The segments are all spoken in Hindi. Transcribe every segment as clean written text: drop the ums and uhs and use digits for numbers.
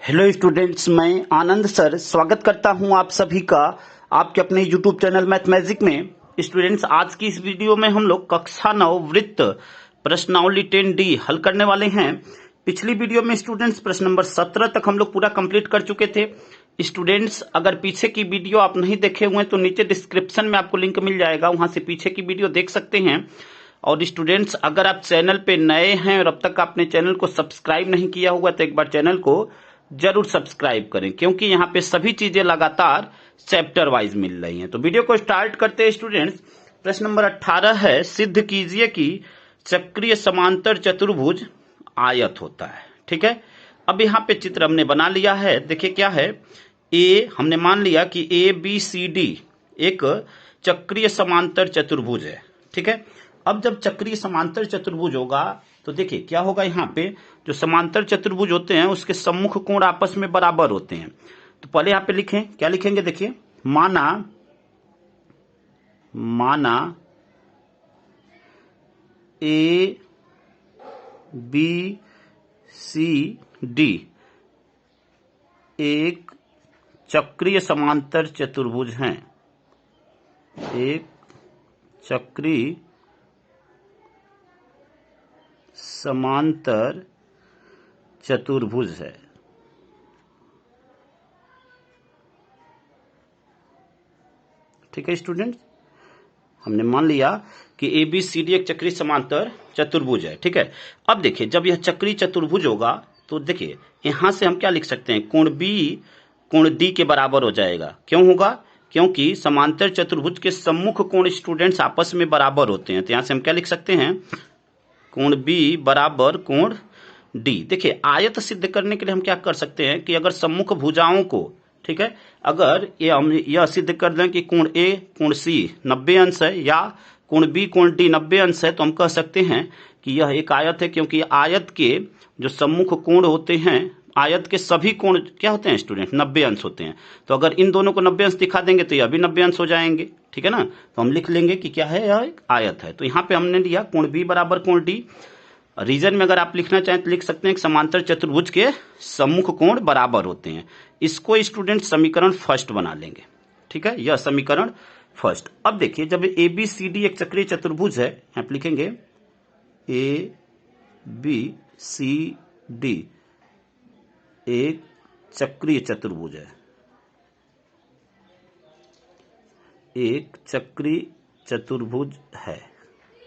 हेलो स्टूडेंट्स, मैं आनंद सर स्वागत करता हूं आप सभी का आपके अपने यूट्यूब चैनल मैथ मैजिक में। स्टूडेंट्स, आज की इस वीडियो में हम लोग कक्षा 9 वृत्त प्रश्नावली 10D हल करने वाले हैं। पिछली वीडियो में स्टूडेंट्स प्रश्न नंबर 17 तक हम लोग पूरा कंप्लीट कर चुके थे। स्टूडेंट्स, अगर पीछे की वीडियो आप नहीं देखे हुए तो नीचे डिस्क्रिप्शन में आपको लिंक मिल जाएगा, वहां से पीछे की वीडियो देख सकते हैं। और स्टूडेंट्स, अगर आप चैनल पे नए हैं और अब तक आपने चैनल को सब्सक्राइब नहीं किया होगा तो एक बार चैनल को जरूर सब्सक्राइब करें, क्योंकि यहाँ पे सभी चीजें लगातार चैप्टर वाइज मिल रही हैं। तो वीडियो को स्टार्ट करते हैं स्टूडेंट्स। प्रश्न नंबर 18 है, सिद्ध कीजिए कि चक्रीय समांतर चतुर्भुज आयत होता है। ठीक है, अब यहाँ पे चित्र हमने बना लिया है। देखिए क्या है, ए हमने मान लिया कि ABCD एक चक्रीय समांतर चतुर्भुज है। ठीक है, अब जब चक्रीय समांतर चतुर्भुज होगा तो देखिए क्या होगा, यहाँ पे जो समांतर चतुर्भुज होते हैं उसके सम्मुख कोण आपस में बराबर होते हैं। तो पहले यहाँ पे लिखें, क्या लिखेंगे, देखिए माना ABCD एक चक्रीय समांतर चतुर्भुज हैं, एक चक्रीय समांतर चतुर्भुज है। ठीक है स्टूडेंट्स, हमने मान लिया कि ABCD एक चक्रीय समांतर चतुर्भुज है। ठीक है, अब देखिए जब यह चक्रीय चतुर्भुज होगा तो देखिए यहां से हम क्या लिख सकते हैं, कोण B कोण D के बराबर हो जाएगा। क्यों होगा, क्योंकि समांतर चतुर्भुज के सम्मुख कोण स्टूडेंट्स आपस में बराबर होते हैं। तो यहां से हम क्या लिख सकते हैं, कोण B बराबर कोण D। देखिए आयत सिद्ध करने के लिए हम क्या कर सकते हैं कि अगर सम्मुख भुजाओं को, ठीक है, अगर ये हम यह सिद्ध कर दें कि कोण A कोण C 90 अंश है या कोण B कोण D 90 अंश है, तो हम कह सकते हैं कि यह एक आयत है, क्योंकि आयत के जो सम्मुख कोण होते हैं, आयत के सभी कोण क्या होते हैं स्टूडेंट, 90 अंश होते हैं। तो अगर इन दोनों को 90 अंश दिखा देंगे तो यह भी 90 अंश हो जाएंगे। ठीक है ना, तो हम लिख लेंगे कि क्या है, यह एक आयत है। तो यहाँ पे हमने लिया कोण B बराबर कोण D। रीजन में अगर आप लिखना चाहें तो लिख सकते हैं कि समांतर चतुर्भुज के सम्मुख कोण बराबर होते हैं। इसको स्टूडेंट समीकरण फर्स्ट बना लेंगे। ठीक है, यह समीकरण फर्स्ट। अब देखिए जब ABCD एक चक्रीय चतुर्भुज है, यहां पे लिखेंगे ABCD एक चक्रीय चतुर्भुज है, एक चक्रीय चतुर्भुज है।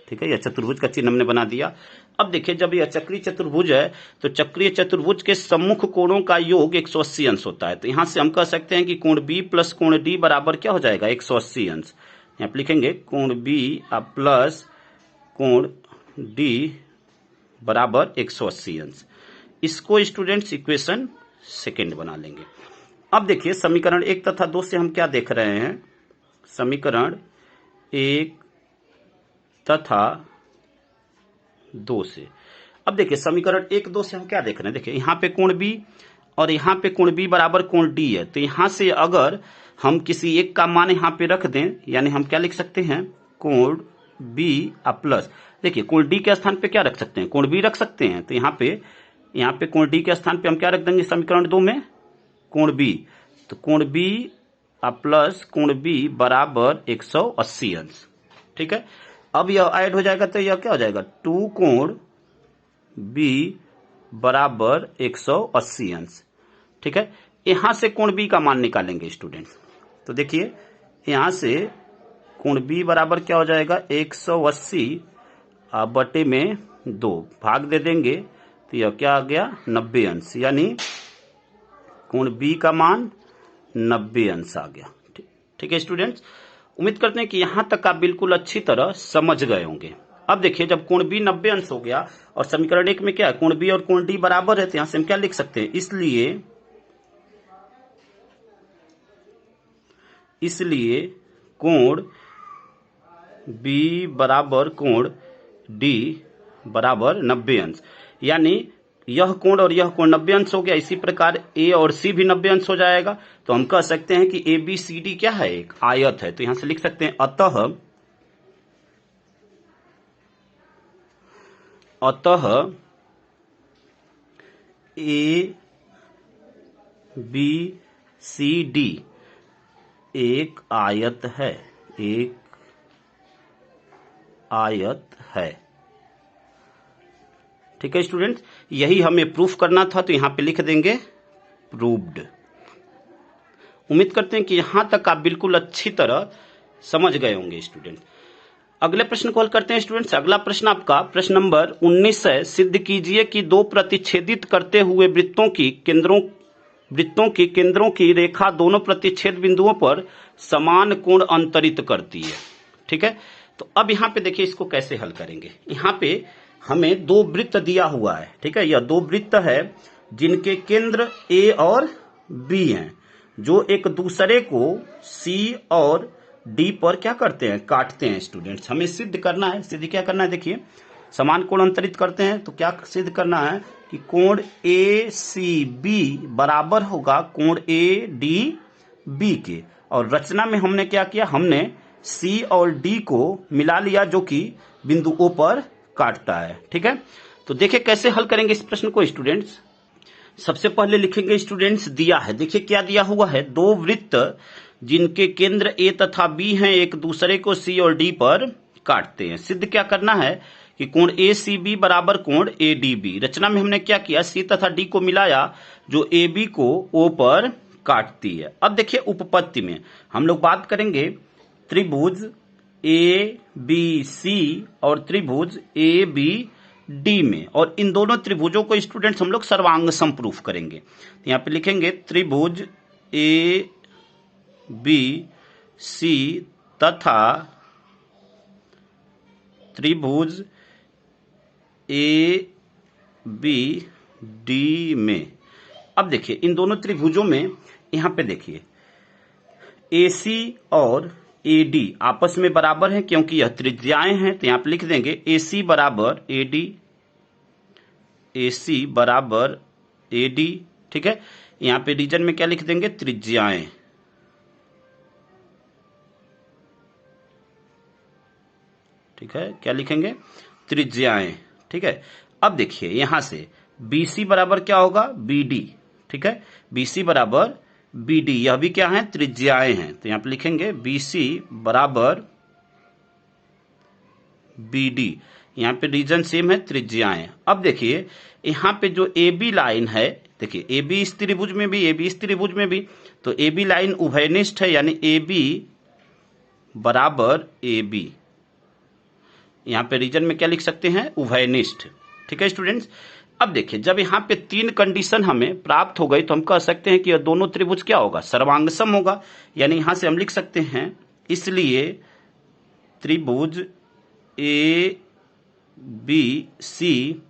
ठीक है, यह चतुर्भुज का चिन्ह हमने बना दिया। अब देखिए जब यह चक्रीय चतुर्भुज है तो चक्रीय चतुर्भुज के सम्मुख कोणों का योग 180 अंश होता है। तो यहां से हम कह सकते हैं कि कोण B प्लस कोण D बराबर क्या हो जाएगा, 180 अंश। यहां पे लिखेंगे कोण B प्लस कोण D बराबर 180 अंश। इसको स्टूडेंट्स इक्वेशन सेकेंड बना लेंगे। अब देखिए समीकरण 1 तथा 2 से हम क्या देख रहे हैं, समीकरण 1 तथा 2 से, अब देखिए समीकरण 1 2 से हम क्या देख रहे हैं, देखिए यहाँ पे कोण B और यहाँ पे कोण B बराबर कोण D है। तो यहाँ से अगर हम किसी एक का मान यहाँ पे रख दें, यानी हम क्या लिख सकते हैं, कोण B प्लस, देखिए कोण D के स्थान पे क्या रख सकते हैं, कोण B रख सकते हैं। तो यहाँ पे कोण D के स्थान पे हम क्या रख देंगे, समीकरण 2 में कोण B। तो कोण B प्लस कोण B बराबर 180 अंश। ठीक है, अब यह ऐड हो जाएगा तो यह क्या हो जाएगा, 2 कोण B बराबर 180 अंश। ठीक है, यहां से कोण B का मान निकालेंगे स्टूडेंट्स। तो देखिए यहां से कोण B बराबर क्या हो जाएगा, 180 बटे में 2 भाग दे देंगे तो यह क्या आ गया, 90 अंश, यानी कोण B का मान 90 अंश आ गया। ठीक है स्टूडेंट्स, उम्मीद करते हैं कि यहां तक आप बिल्कुल अच्छी तरह समझ गए होंगे। अब देखिए जब कोण B 90 अंश हो गया और समीकरण 1 में क्या है, कोण B और कोण D बराबर है, तो यहां से हम क्या लिख सकते हैं, इसलिए कोण B बराबर कोण D बराबर 90 अंश, यानी यह कोण और यह कोण 90 अंश हो गया। इसी प्रकार A और C भी 90 अंश हो जाएगा। तो हम कह सकते हैं कि ABCD क्या है, एक आयत है। तो यहां से लिख सकते हैं अतः A बी सी डी एक आयत है, एक आयत है। ठीक है स्टूडेंट्स, यही हमें प्रूफ करना था, तो यहां पे लिख देंगे प्रूव्ड। उम्मीद करते हैं कि यहां तक आप बिल्कुल अच्छी तरह समझ गए होंगे स्टूडेंट। अगले प्रश्न को हल करते हैं स्टूडेंट्स। अगला प्रश्न आपका प्रश्न नंबर 19 है। सिद्ध कीजिए कि दो प्रतिच्छेदित करते हुए वृत्तों की केंद्रों की रेखा दोनों प्रतिच्छेद बिंदुओं पर समान कोण अंतरित करती है। ठीक है, तो अब यहां पे देखिए इसको कैसे हल करेंगे। यहां पे हमें दो वृत्त दिया हुआ है। ठीक है, यह दो वृत्त है जिनके केंद्र ए और बी हैं, जो एक दूसरे को सी और डी पर क्या करते हैं, काटते हैं। स्टूडेंट्स, हमें सिद्ध करना है। सिद्ध क्या करना है, देखिए समान कोण अंतरित करते हैं, तो क्या सिद्ध करना है कि कोण ए सी बी बराबर होगा कोण ए डी बी के। और रचना में हमने क्या किया, हमने सी और डी को मिला लिया, जो कि बिंदु ओ पर काटता है। ठीक है, तो देखिए कैसे हल करेंगे इस प्रश्न को स्टूडेंट्स। सबसे पहले लिखेंगे स्टूडेंट्स, दिया है, देखिए क्या दिया हुआ है, दो वृत्त जिनके केंद्र ए तथा बी हैं एक दूसरे को सी और डी पर काटते हैं। सिद्ध क्या करना है कि कोण ए सी बी बराबर कोण ए डी बी। रचना में हमने क्या किया, सी तथा डी को मिलाया, जो ए बी को ओ पर काटती है। अब देखिए उपपत्ति में हम लोग बात करेंगे त्रिभुज ए बी सी और त्रिभुज ए बी डी में, और इन दोनों त्रिभुजों को स्टूडेंट्स हम लोग सर्वांग समप्रूफ करेंगे। तो यहां पे लिखेंगे त्रिभुज ए बी सी तथा त्रिभुज ए बी डी में। अब देखिए इन दोनों त्रिभुजों में यहां पे देखिए ए सी और ए डी आपस में बराबर है, क्योंकि यह त्रिज्याएं हैं। तो यहां पे लिख देंगे ए सी बराबर ए डी, ए सी बराबर ए डी। ठीक है, यहां पे रीजन में क्या लिख देंगे, त्रिज्याएं। ठीक है, क्या लिखेंगे, त्रिज्याएं। ठीक है, अब देखिए यहां से BC बराबर क्या होगा, BD। ठीक है, BC बराबर BD, यह भी क्या है, त्रिज्याएं हैं। तो यहां पे लिखेंगे BC बराबर BD, यहां पे रीजन सेम है, त्रिज्याएं। अब देखिए यहां पे जो AB लाइन है, देखिए AB इस त्रिभुज में भी, AB इस त्रिभुज में भी, तो AB लाइन उभयनिष्ठ है, यानी AB बराबर AB। यहां पे रीजन में क्या लिख सकते हैं, उभयनिष्ठ। ठीक है स्टूडेंट्स, अब देखिए जब यहां पे तीन कंडीशन हमें प्राप्त हो गई, तो हम कह सकते हैं कि यह दोनों त्रिभुज क्या होगा, सर्वांगसम होगा। यानी यहां से हम लिख सकते हैं, इसलिए त्रिभुज ए बी सी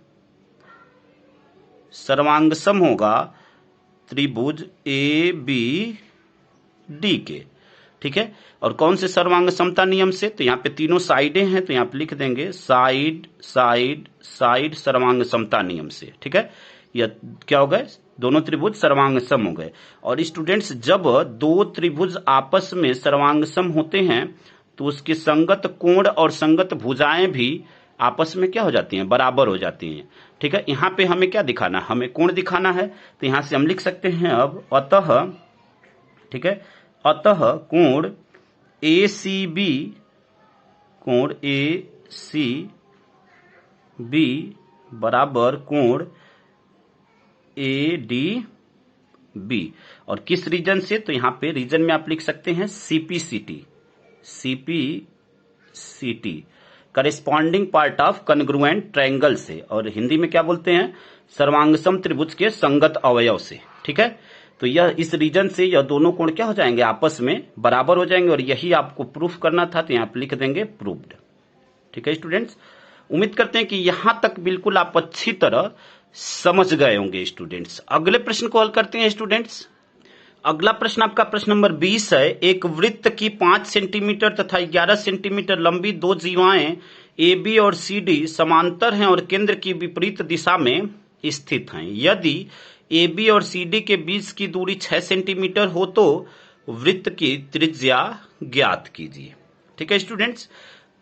सर्वांगसम होगा त्रिभुज ए बी डी के। ठीक है, और कौन से सर्वांग समता नियम से, तो यहाँ पे तीनों साइडें हैं, तो यहाँ पे लिख देंगे साइड साइड साइड सर्वांग समता नियम से। ठीक है, यह क्या हो गए, दोनों त्रिभुज सर्वांग सम हो गए। और स्टूडेंट्स जब दो त्रिभुज आपस में सर्वांग सम होते हैं, तो उसके संगत कोण और संगत भुजाएं भी आपस में क्या हो जाती हैं, बराबर हो जाती हैं। ठीक है, यहाँ पे हमें क्या दिखाना, हमें कोण दिखाना है। तो यहां से हम लिख सकते हैं अब अतः, ठीक है, अतः कोण ए सी बी, कोण ए सी बी बराबर कोण ए डी बी। और किस रीजन से, तो यहां पे रीजन में आप लिख सकते हैं CPCT, CPCT corresponding part of congruent triangle से, और हिंदी में क्या बोलते हैं, सर्वांगसम त्रिभुज के संगत अवयव से। ठीक है, तो यह इस रीजन से यह दोनों कोण क्या हो जाएंगे, आपस में बराबर हो जाएंगे, और यही आपको प्रूफ करना था, तो यहां पे लिख देंगे प्रूव्ड। ठीक है स्टूडेंट्स, उम्मीद करते हैं कि यहां तक बिल्कुल आप अच्छी तरह समझ गए होंगे स्टूडेंट्स। अगले प्रश्न को हल करते हैं स्टूडेंट्स। अगला प्रश्न आपका प्रश्न नंबर 20 है। एक वृत्त की 5 सेंटीमीटर तथा 11 सेंटीमीटर लंबी दो जीवाएं ए बी और सी डी समांतर हैं और केंद्र की विपरीत दिशा में स्थित हैं। यदि ए बी और सी डी के बीच की दूरी 6 सेंटीमीटर हो तो वृत्त की त्रिज्या ज्ञात कीजिए। ठीक है स्टूडेंट्स,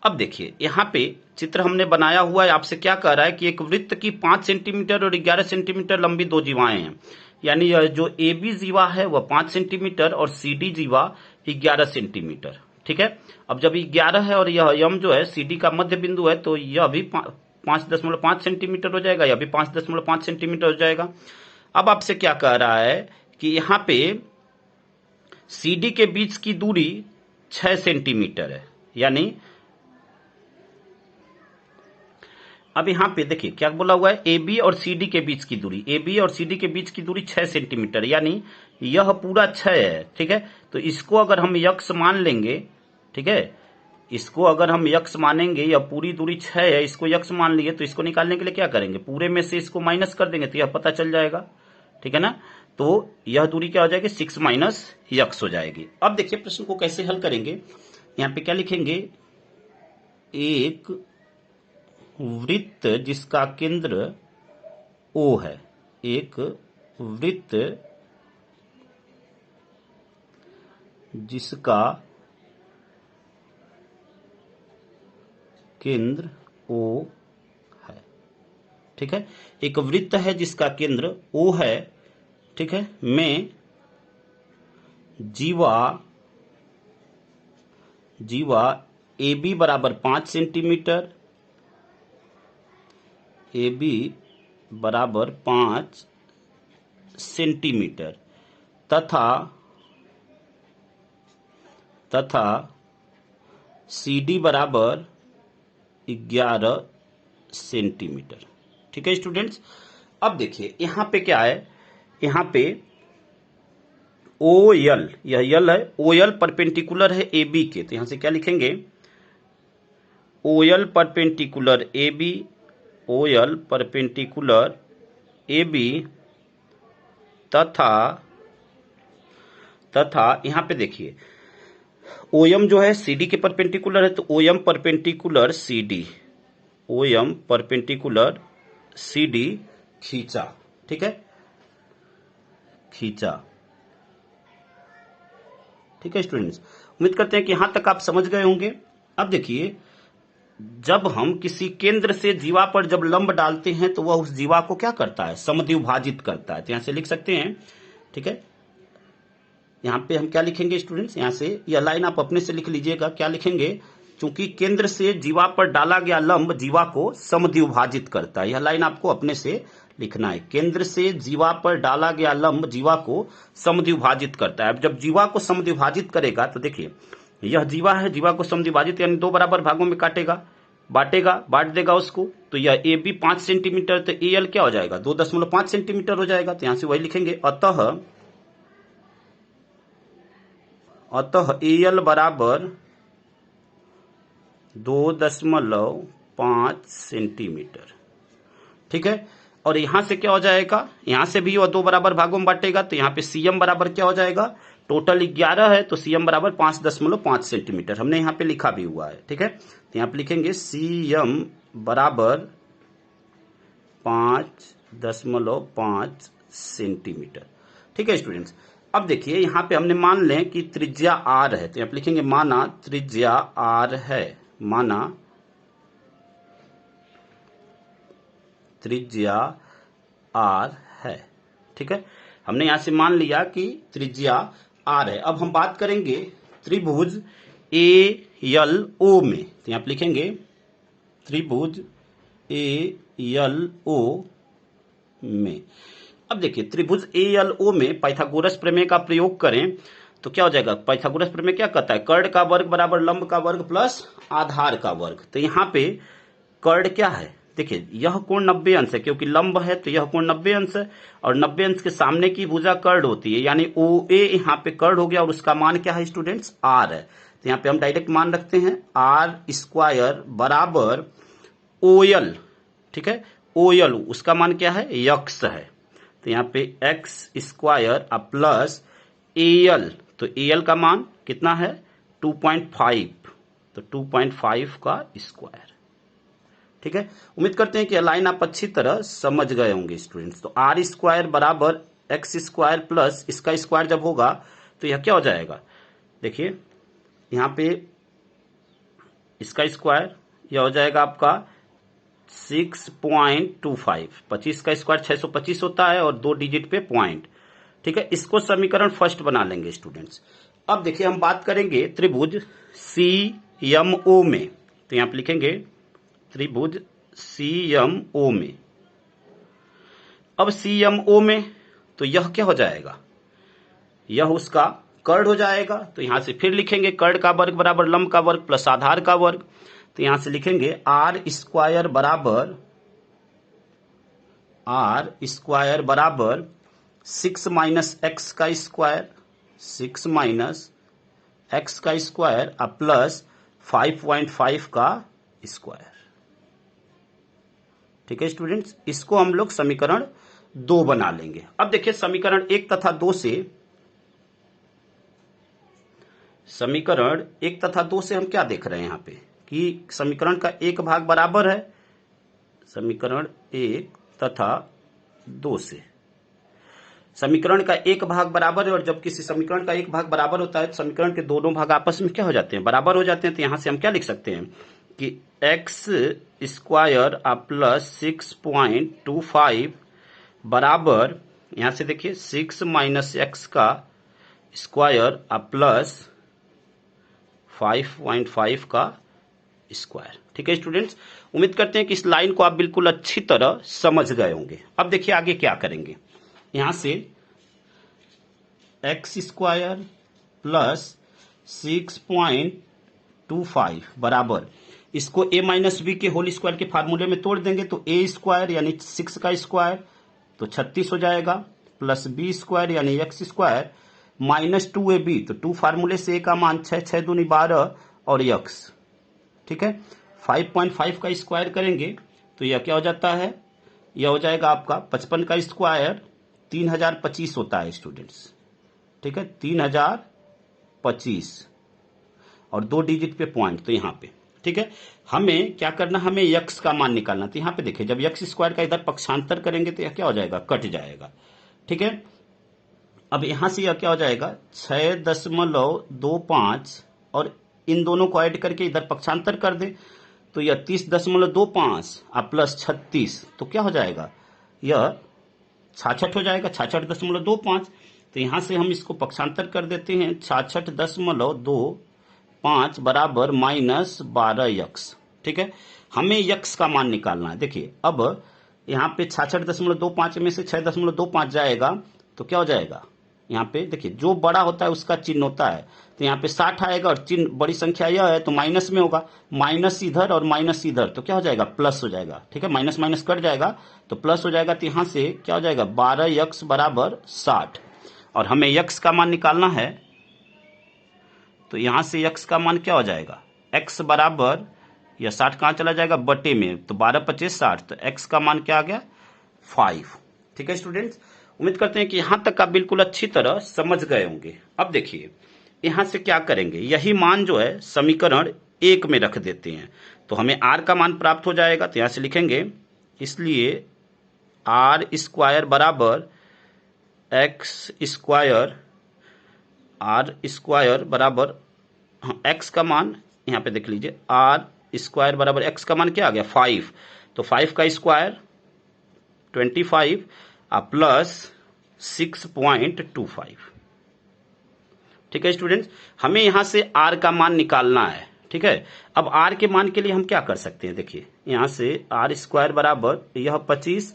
अब देखिए यहां पे चित्र हमने बनाया हुआ है। आपसे क्या कह रहा है कि एक वृत्त की 5 सेंटीमीटर और 11 सेंटीमीटर लंबी दो जीवाएं हैं। यानी यह जो ए बी जीवा है वह 5 सेंटीमीटर और सी डी जीवा 11 सेंटीमीटर। ठीक है, अब जब 11 है और यह यम जो है सी डी का मध्य बिंदु है तो यह भी 5.5 सेंटीमीटर हो जाएगा, यह भी 5.5 सेंटीमीटर हो जाएगा। अब आपसे क्या कह रहा है कि यहां पे सी डी के बीच की दूरी 6 सेंटीमीटर है, यानी अब यहां पे देखिए क्या बोला हुआ है, ए बी और सी डी के बीच की दूरी, ए बी और सी डी के बीच की दूरी 6 सेंटीमीटर, यानी यह पूरा 6 है। ठीक है, तो इसको अगर हम यक्स मान लेंगे, ठीक है, इसको अगर हम यक्स मानेंगे, यह पूरी दूरी 6 है, इसको यक्स मान लिए, तो इसको निकालने के लिए क्या करेंगे, पूरे में से इसको माइनस कर देंगे तो यह पता चल जाएगा। ठीक है ना, तो यह दूरी क्या हो जाएगी, 6 माइनस यक्स हो जाएगी। अब देखिए प्रश्न को कैसे हल करेंगे। यहां पे क्या लिखेंगे, एक वृत्त जिसका केंद्र O है, एक वृत्त जिसका केंद्र O है। ठीक है, एक वृत्त है जिसका केंद्र O है, ठीक है, में जीवा ए बी बराबर 5 सेंटीमीटर, ए बी बराबर 5 सेंटीमीटर तथा सी डी बराबर 11 सेंटीमीटर। ठीक है स्टूडेंट्स, अब देखिए यहां पे क्या है, यहां पे ओ यल, यह यल है, ओ यल परपेंडिकुलर है ए बी के, तो यहां से क्या लिखेंगे, O L perpendicular A B, O L perpendicular A B तथा यहां पे देखिए ओ एम जो है सी डी के परपेंडिकुलर है, तो O M perpendicular C D, O M perpendicular C D खींचा। ठीक है, खींचा। ठीक है स्टूडेंट्स, उम्मीद करते हैं कि यहां तक आप समझ गए होंगे। अब देखिए, जब हम किसी केंद्र से जीवा पर जब लंब डालते हैं तो वह उस जीवा को क्या करता है, समद्विभाजित करता है। तो यहां से लिख सकते हैं, ठीक है, यहां पे हम क्या लिखेंगे स्टूडेंट्स, यहां से यह लाइन आप अपने से लिख लीजिएगा, क्या लिखेंगे, चूंकि केंद्र से जीवा पर डाला गया लंब जीवा को समद्विभाजित करता है। यह लाइन आपको अपने से लिखना है, केंद्र से जीवा पर डाला गया लंब जीवा को समद्विभाजित करता है। अब जब जीवा को समद्विभाजित करेगा तो देखिए यह जीवा है, जीवा को समद्विभाजित यानी 2 बराबर भागों में काटेगा, बांट देगा उसको, तो यह ए बी 5 सेंटीमीटर, तो ए एल क्या हो जाएगा, 2.5 सेंटीमीटर हो जाएगा। तो यहां से वही लिखेंगे, अतः ए एल बराबर 2.5 सेंटीमीटर। ठीक है, और यहां से क्या हो जाएगा, यहां से भी वह 2 बराबर भागों में बांटेगा, तो यहां पे सीएम बराबर क्या हो जाएगा, टोटल 11 है तो सीएम बराबर 5.5 सेंटीमीटर हमने यहां पे लिखा भी हुआ है। ठीक है, तो यहां पे लिखेंगे सीएम बराबर 5.5 सेंटीमीटर। ठीक है स्टूडेंट्स, अब देखिए यहां पे हमने मान लें कि त्रिज्या आर है, तो यहां पे लिखेंगे माना त्रिज्या आर है, माना त्रिज्या आर है। ठीक है, हमने यहां से मान लिया कि त्रिज्या आर है। अब हम बात करेंगे त्रिभुज ए यल ओ में, तो यहां पे लिखेंगे त्रिभुज ए यल ओ में। अब देखिए त्रिभुज ए यल ओ में पाइथागोरस प्रमेय का प्रयोग करें तो क्या हो जाएगा, पाइथागोरस प्रमेय क्या कहता है, कर्ण का वर्ग बराबर लंब का वर्ग प्लस आधार का वर्ग। तो यहां पे कर्ण क्या है, देखिए यह कोण 90 अंश है, क्योंकि लंब है तो यह कोण 90 अंश है, और 90 अंश के सामने की भुजा कर्ण होती है, यानी ओ ए यहाँ पे कर्ण हो गया, और उसका मान क्या है स्टूडेंट्स, आर है। तो यहाँ पे हम डायरेक्ट मान रखते हैं आर स्क्वायर बराबर ओ एल। ठीक है, ओ एल उसका मान क्या है, यक्स है, तो यहाँ पे x square plus A L, तो ए एल का मान कितना है 2.5, तो 2.5 का स्क्वायर। ठीक है, उम्मीद करते हैं कि लाइन आप अच्छी तरह समझ गए होंगे स्टूडेंट्स। तो आर स्क्वायर बराबर एक्स स्क्वायर प्लस इसका स्क्वायर जब होगा तो यह क्या हो जाएगा, देखिए यहां पे इसका स्क्वायर यह हो जाएगा आपका 6.25, 25 का स्क्वायर 625 होता है और 2 डिजिट पे पॉइंट, ठीक है, इसको समीकरण फर्स्ट बना लेंगे स्टूडेंट्स। अब देखिए हम बात करेंगे त्रिभुज CMO में, तो यहां पे लिखेंगे त्रिभुज CMO में। अब CMO में तो यह क्या हो जाएगा, यह उसका कर्ण हो जाएगा। तो यहां से फिर लिखेंगे कर्ण का वर्ग बराबर लंब का वर्ग प्लस आधार का वर्ग। तो यहां से लिखेंगे R² बराबर 6 माइनस एक्स का स्क्वायर, 6 माइनस एक्स का स्क्वायर और प्लस 5.5 का स्क्वायर। ठीक है स्टूडेंट्स, इसको हम लोग समीकरण 2 बना लेंगे। अब देखिए समीकरण 1 तथा 2 से हम क्या देख रहे हैं यहां पे कि समीकरण का एक भाग बराबर है। समीकरण 1 तथा 2 से समीकरण का एक भाग बराबर है, और जब किसी समीकरण का एक भाग बराबर होता है तो समीकरण के दोनों भाग आपस में क्या हो जाते हैं, बराबर हो जाते हैं। तो यहां से हम क्या लिख सकते हैं कि x² प्लस 6.25 बराबर, यहां से देखिए 6 माइनस एक्स का स्क्वायर प्लस 5.5 का स्क्वायर। ठीक है स्टूडेंट्स, उम्मीद करते हैं कि इस लाइन को आप बिल्कुल अच्छी तरह समझ गए होंगे। अब देखिए आगे क्या करेंगे, यहां से x² प्लस 6.25 बराबर, इसको a माइनस बी के होल स्क्वायर के फार्मूले में तोड़ देंगे तो a² यानी 6 का स्क्वायर तो 36 हो जाएगा, प्लस b² यानी x² माइनस 2ab, तो 2 फार्मूले से a का मान 6, 6 दूनी 12 और x। ठीक है, 5.5 का स्क्वायर करेंगे तो यह क्या हो जाता है, यह हो जाएगा आपका 55 का स्क्वायर 3025 होता है स्टूडेंट्स। ठीक है, 3025 और 2 डिजिट पे पॉइंट, तो यहां पे ठीक है हमें क्या करना, हमें x का मान निकालना। तो यहां पे देखिए जब x² का इधर पक्षांतर करेंगे तो यह क्या हो जाएगा, कट जाएगा। ठीक है, अब यहां से यह क्या हो जाएगा 6.25 और इन दोनों को ऐड करके इधर पक्षांतर कर दे तो यह 30.25 प्लस 36, तो क्या हो जाएगा, यह 66 हो जाएगा, 66.25। तो यहां से हम इसको पक्षांतर कर देते हैं, 66.25 बराबर माइनस 12x। ठीक है, हमें x का मान निकालना है। देखिए अब यहां पे 66.25 में से 6.25 जाएगा तो क्या हो जाएगा, यहाँ पे देखिए जो बड़ा होता है उसका चिन्ह होता है, तो यहाँ पे 60 आएगा और चिन्ह बड़ी संख्या यह है तो माइनस में होगा, माइनस इधर और माइनस इधर, तो क्या हो जाएगा, प्लस हो जाएगा। ठीक है, माइनस माइनस कट जाएगा तो प्लस हो जाएगा। तो यहाँ से क्या हो जाएगा 12x बराबर 60, और हमें x का मान निकालना है। तो यहाँ से x का मान क्या हो जाएगा, x बराबर, यह 60 कहाँ चला जाएगा, बटे में, तो 12 25 60, तो x का मान क्या आ गया 5। ठीक है स्टूडेंट्स, उम्मीद करते हैं कि यहां तक आप बिल्कुल अच्छी तरह समझ गए होंगे। अब देखिए यहां से क्या करेंगे, यही मान जो है समीकरण 1 में रख देते हैं तो हमें r का मान प्राप्त हो जाएगा। तो यहां से लिखेंगे, इसलिए r² बराबर r² बराबर, x का मान यहां पे देख लीजिए, r² बराबर x का मान क्या आ गया 5, तो 5 का स्क्वायर 25 प्लस 6.25। ठीक है स्टूडेंट्स, हमें यहां से r का मान निकालना है। ठीक है, अब r के मान के लिए हम क्या कर सकते हैं, देखिए यहां से r² बराबर यह 25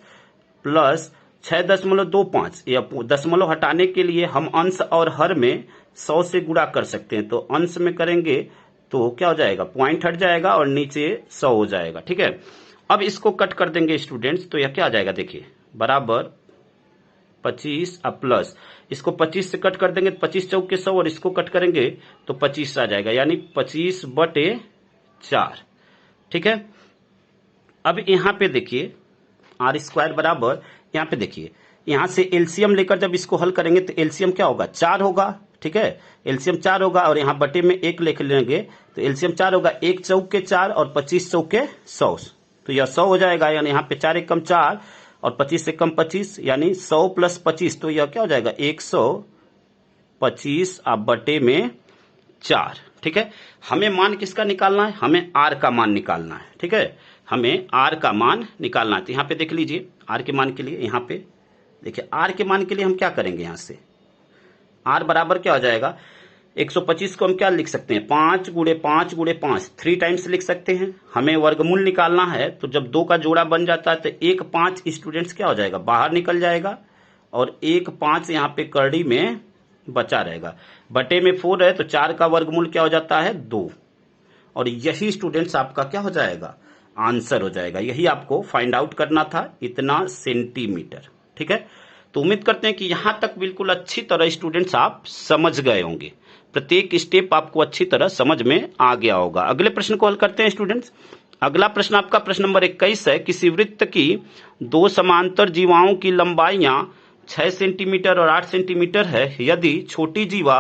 प्लस 6.25, यह दशमलव हटाने के लिए हम अंश और हर में 100 से गुणा कर सकते हैं। तो अंश में करेंगे तो क्या हो जाएगा, पॉइंट हट जाएगा और नीचे 100 हो जाएगा। ठीक है, अब इसको कट कर देंगे स्टूडेंट्स, तो यह क्या आ जाएगा, देखिए बराबर 25 प्लस, इसको 25 से कट कर देंगे तो 25 चौक के 100 और इसको कट करेंगे तो 25 आ जाएगा, यानी 25/4। ठीक है, अब यहां पे देखिए r² बराबर, यहां पे देखिए यहां से एलसीएम लेकर जब इसको हल करेंगे तो एलसीएम क्या होगा, 4 होगा। ठीक है, एलसीएम 4 होगा और यहां बटे में 1 लिख लेंगे तो एलसीएम 4 होगा, 1 चौक के 4 और 25 चौक के 100, तो यह 100 हो जाएगा। यानी यहाँ पे 4 एकम 4 और 25 से कम 25, यानी 100 प्लस 25, तो यह क्या हो जाएगा 125 बटे में 4। ठीक है, हमें मान किसका निकालना है, हमें r का मान निकालना है। ठीक है, हमें r का मान निकालना है। तो यहाँ पे देख लीजिए r के मान के लिए यहाँ पे देखिए आर के मान के लिए हम क्या करेंगे, यहां से आर बराबर क्या हो जाएगा, 125 को हम क्या लिख सकते हैं, 5 गुणे 5 गुणे 5, 3 टाइम्स लिख सकते हैं। हमें वर्गमूल निकालना है, तो जब 2 का जोड़ा बन जाता है तो 1 5 स्टूडेंट्स क्या हो जाएगा, बाहर निकल जाएगा और 1 5 यहाँ पे करड़ी में बचा रहेगा। बटे में 4 है तो 4 का वर्गमूल क्या हो जाता है, 2। और यही स्टूडेंट्स आपका क्या हो जाएगा, आंसर हो जाएगा। यही आपको फाइंड आउट करना था, इतना सेंटीमीटर। ठीक है, तो उम्मीद करते हैं कि यहां तक बिल्कुल अच्छी तरह स्टूडेंट्स आप समझ गए होंगे, प्रत्येक स्टेप आपको अच्छी तरह समझ में आ गया होगा। अगले प्रश्न को हल करते हैं स्टूडेंट्स। अगला प्रश्न आपका प्रश्न नंबर 21 है। किसी वृत्त की 2 समांतर जीवाओं की लंबाइयां 6 सेंटीमीटर और 8 सेंटीमीटर है। यदि छोटी जीवा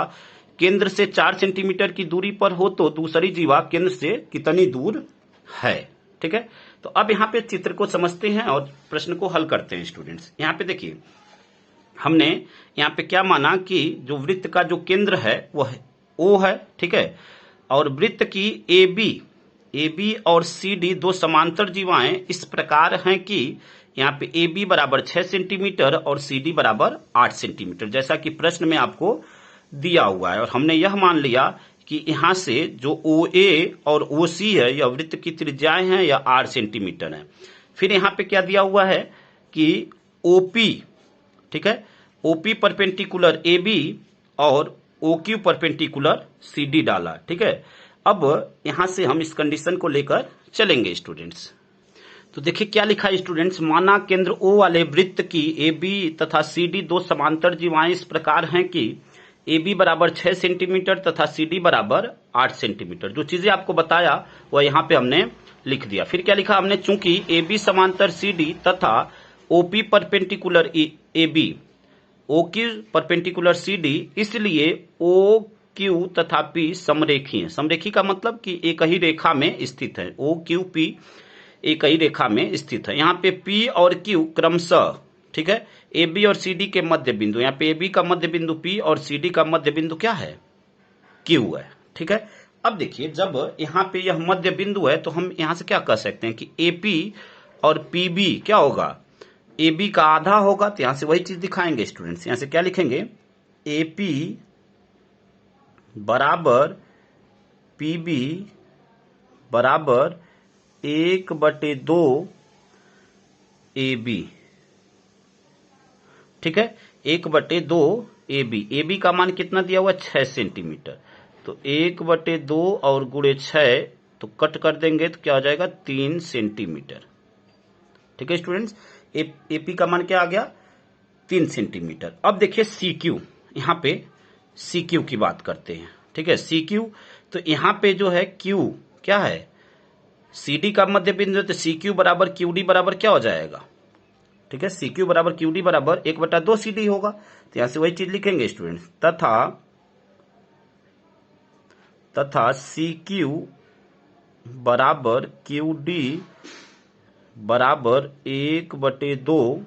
केंद्र से 4 सेंटीमीटर की दूरी पर हो तो दूसरी जीवा केंद्र से कितनी दूर है। ठीक है, तो अब यहाँ पे चित्र को समझते हैं और प्रश्न को हल करते हैं स्टूडेंट्स। यहाँ पे देखिए, हमने यहाँ पे क्या माना कि जो वृत्त का जो केंद्र है वो है ओ है। ठीक है, और वृत्त की ए बी और सी डी 2 समांतर जीवाएं इस प्रकार हैं कि यहाँ पे ए बी बराबर 6 सेंटीमीटर और सी डी बराबर 8 सेंटीमीटर, जैसा कि प्रश्न में आपको दिया हुआ है। और हमने यह मान लिया कि यहां से जो ओ ए और ओ सी है यह वृत्त की त्रिज्याएं हैं या 8 सेंटीमीटर है। फिर यहाँ पे क्या दिया हुआ है कि ओपी, ठीक है, ओपी परपेंडिकुलर ए बी और O Q perpendicular C D डाला। ठीक है, अब यहां से हम इस कंडीशन को लेकर चलेंगे स्टूडेंट्स। तो देखिए क्या लिखा है स्टूडेंट्स, माना केंद्र ओ वाले वृत्त की ए बी तथा सी डी 2 समांतर जीवाएं इस प्रकार हैं कि ए बी बराबर 6 सेंटीमीटर तथा सी डी बराबर 8 सेंटीमीटर। जो चीजें आपको बताया वह यहाँ पे हमने लिख दिया। फिर क्या लिखा हमने, चूंकि ए बी समांतर सी डी तथा OP perpendicular A B O Q perpendicular C D, इसलिए ओ क्यू तथा पी समरेखी है। समरेखी का मतलब कि एक ही रेखा में स्थित है। ओ क्यू पी एक ही रेखा में स्थित है। यहाँ पे पी और क्यू क्रमशः, ठीक है, ए बी और सी डी के मध्य बिंदु, यहाँ पे ए बी का मध्य बिंदु पी और सी डी का मध्य बिंदु क्या है, क्यू है। ठीक है, अब देखिए जब यहाँ पे यह मध्य बिंदु है तो हम यहाँ से क्या कह सकते हैं कि ए पी और पी बी क्या होगा, ए बी का आधा होगा। तो यहां से वही चीज दिखाएंगे स्टूडेंट्स। यहां से क्या लिखेंगे, ए पी बराबर पी बी बराबर 1/2 ए बी। ठीक है, 1/2 ए बी। ए बी का मान कितना दिया हुआ है, 6 सेंटीमीटर। तो 1/2 और गुणे 6 तो कट कर देंगे तो क्या हो जाएगा, 3 सेंटीमीटर। ठीक है स्टूडेंट्स, एपी का मान क्या आ गया, 3 सेंटीमीटर। अब देखिए सी क्यू, यहां पे सी क्यू की बात करते हैं। ठीक है, सी क्यू, तो यहां पे जो है क्यू क्या है, सी डी का मध्य बिंदु, तो सी क्यू बराबर क्यू डी बराबर क्या हो जाएगा। ठीक है, सी क्यू बराबर क्यू डी बराबर 1/2 सी डी होगा। तो यहां से वही चीज लिखेंगे स्टूडेंट्स, तथा सी क्यू बराबर क्यू डी बराबर 1/2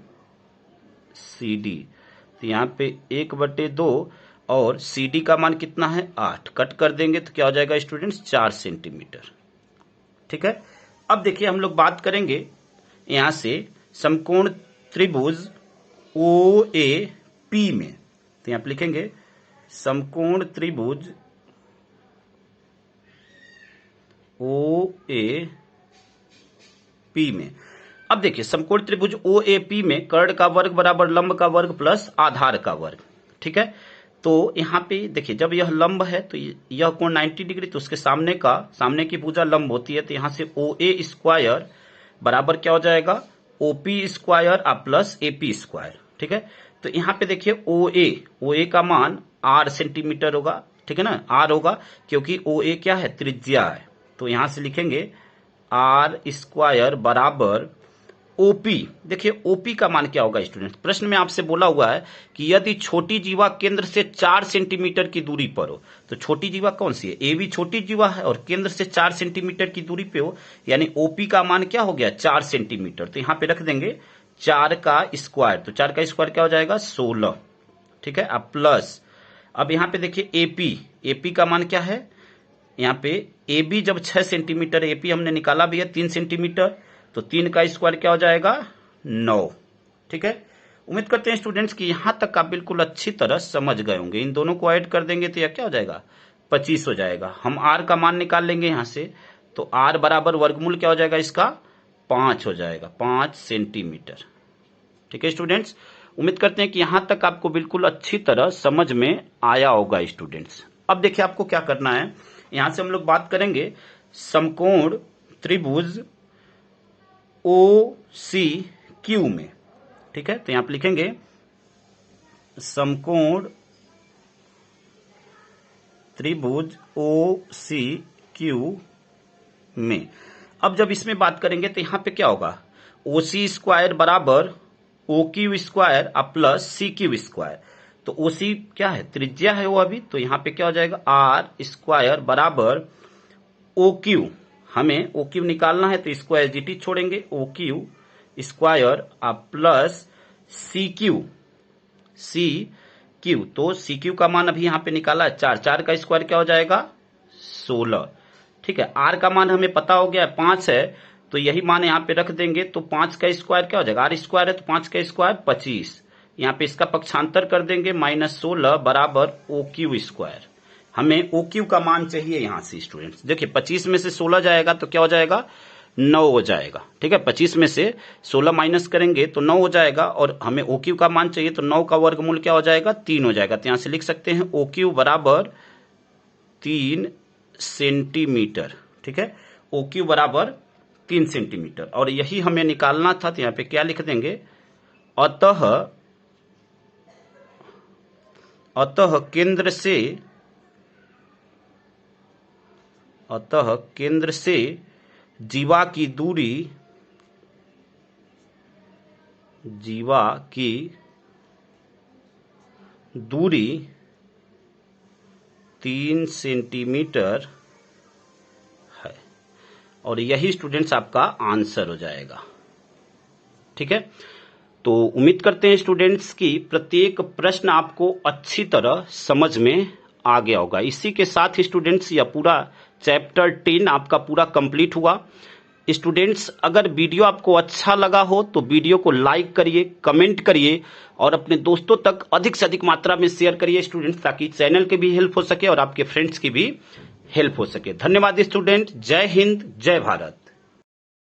सी डी। तो यहाँ पे 1/2 और सी डी का मान कितना है, 8। कट कर देंगे तो क्या हो जाएगा स्टूडेंट्स, 4 सेंटीमीटर। ठीक है, अब देखिए हम लोग बात करेंगे यहां से समकोण त्रिभुज ओ ए पी में। तो यहां पे लिखेंगे समकोण त्रिभुज ओ ए पी में। अब देखिए समकोण त्रिभुज ओ ए पी में कर्ण का वर्ग बराबर लंब का वर्ग प्लस आधार का वर्ग। ठीक है, तो यहाँ पे देखिए जब यह लंब है तो यह कोण 90 डिग्री, तो उसके सामने की भुजा लंब होती है। तो यहाँ से ओ ए स्क्वायर बराबर क्या हो जाएगा, OP square plus AP square. ठीक है, तो यहाँ पे देखिए ओ ए का मान 8 सेंटीमीटर होगा। ठीक है ना, आर होगा क्योंकि ओ ए क्या है, त्रिज्या है। तो यहां से लिखेंगे आर स्क्वायर बराबर ओपी। देखिए ओपी का मान क्या होगा स्टूडेंट्स, प्रश्न में आपसे बोला हुआ है कि यदि छोटी जीवा केंद्र से 4 सेंटीमीटर की दूरी पर हो, तो छोटी जीवा कौन सी है, ए बी छोटी जीवा है और केंद्र से 4 सेंटीमीटर की दूरी पे हो, यानी ओपी का मान क्या हो गया, 4 सेंटीमीटर। तो यहां पे रख देंगे 4 का स्क्वायर, तो 4 का स्क्वायर क्या हो जाएगा, 16। ठीक है, अब प्लस, अब यहां पे देखिए एपी का मान क्या है, यहाँ पे ए बी जब 6 सेंटीमीटर, एपी हमने निकाला भी है 3 सेंटीमीटर, तो 3 का स्क्वायर क्या हो जाएगा, 9। ठीक है, उम्मीद करते हैं स्टूडेंट्स कि यहाँ तक आप बिल्कुल अच्छी तरह समझ गए होंगे। इन दोनों को ऐड कर देंगे तो यह क्या हो जाएगा, 25 हो जाएगा। हम r का मान निकाल लेंगे यहाँ से, तो r बराबर वर्गमूल क्या हो जाएगा इसका, 5 हो जाएगा, 5 सेंटीमीटर। ठीक है स्टूडेंट्स, उम्मीद करते हैं कि यहाँ तक आपको बिल्कुल अच्छी तरह समझ में आया होगा स्टूडेंट्स। अब देखिए आपको क्या करना है, यहाँ से हम लोग बात करेंगे समकोण त्रिभुज OCQ में। ठीक है, तो यहाँ पे लिखेंगे समकोण त्रिभुज OCQ में। अब जब इसमें बात करेंगे तो यहाँ पे क्या होगा, OC स्क्वायर बराबर OQ square plus CQ square. तो OC क्या है, त्रिज्या है वो अभी, तो यहाँ पे क्या हो जाएगा, R स्क्वायर बराबर OQ, हमें OQ निकालना है तो इसको एसडीटी छोड़ेंगे, OQ स्क्वायर प्लस CQ, तो CQ का मान अभी यहाँ पे निकाला है 4, 4 का स्क्वायर क्या हो जाएगा, 16। ठीक है, R का मान हमें पता हो गया 5 है, तो यही मान यहाँ पे रख देंगे, तो 5 का स्क्वायर क्या हो जाएगा, R स्क्वायर है तो 5 का स्क्वायर 25, यहाँ पे इसका पक्षांतर कर देंगे, -16 बराबर OQ स्क्वायर। हमें OQ का मान चाहिए यहाँ से स्टूडेंट्स। देखिए 25 में से 16 जाएगा तो क्या हो जाएगा, 9 हो जाएगा। ठीक है, 25 में से 16 माइनस करेंगे तो 9 हो जाएगा, और हमें OQ का मान चाहिए तो 9 का वर्गमूल क्या हो जाएगा, 3 हो जाएगा। तो यहाँ से लिख सकते हैं OQ बराबर 3 सेंटीमीटर। ठीक है, OQ बराबर 3 सेंटीमीटर, और यही हमें निकालना था, तो यहाँ पे क्या लिख देंगे, अतः केंद्र से जीवा की दूरी 3 सेंटीमीटर है, और यही स्टूडेंट्स आपका आंसर हो जाएगा। ठीक है, तो उम्मीद करते हैं स्टूडेंट्स की प्रत्येक प्रश्न आपको अच्छी तरह समझ में आ गया होगा। इसी के साथ ही स्टूडेंट्स यह पूरा चैप्टर 10 आपका पूरा कंप्लीट हुआ। स्टूडेंट्स अगर वीडियो आपको अच्छा लगा हो तो वीडियो को लाइक करिए, कमेंट करिए, और अपने दोस्तों तक अधिक से अधिक मात्रा में शेयर करिए स्टूडेंट्स, ताकि चैनल के भी हेल्प हो सके और आपके फ्रेंड्स की भी हेल्प हो सके। धन्यवाद स्टूडेंट, जय हिंद, जय भारत।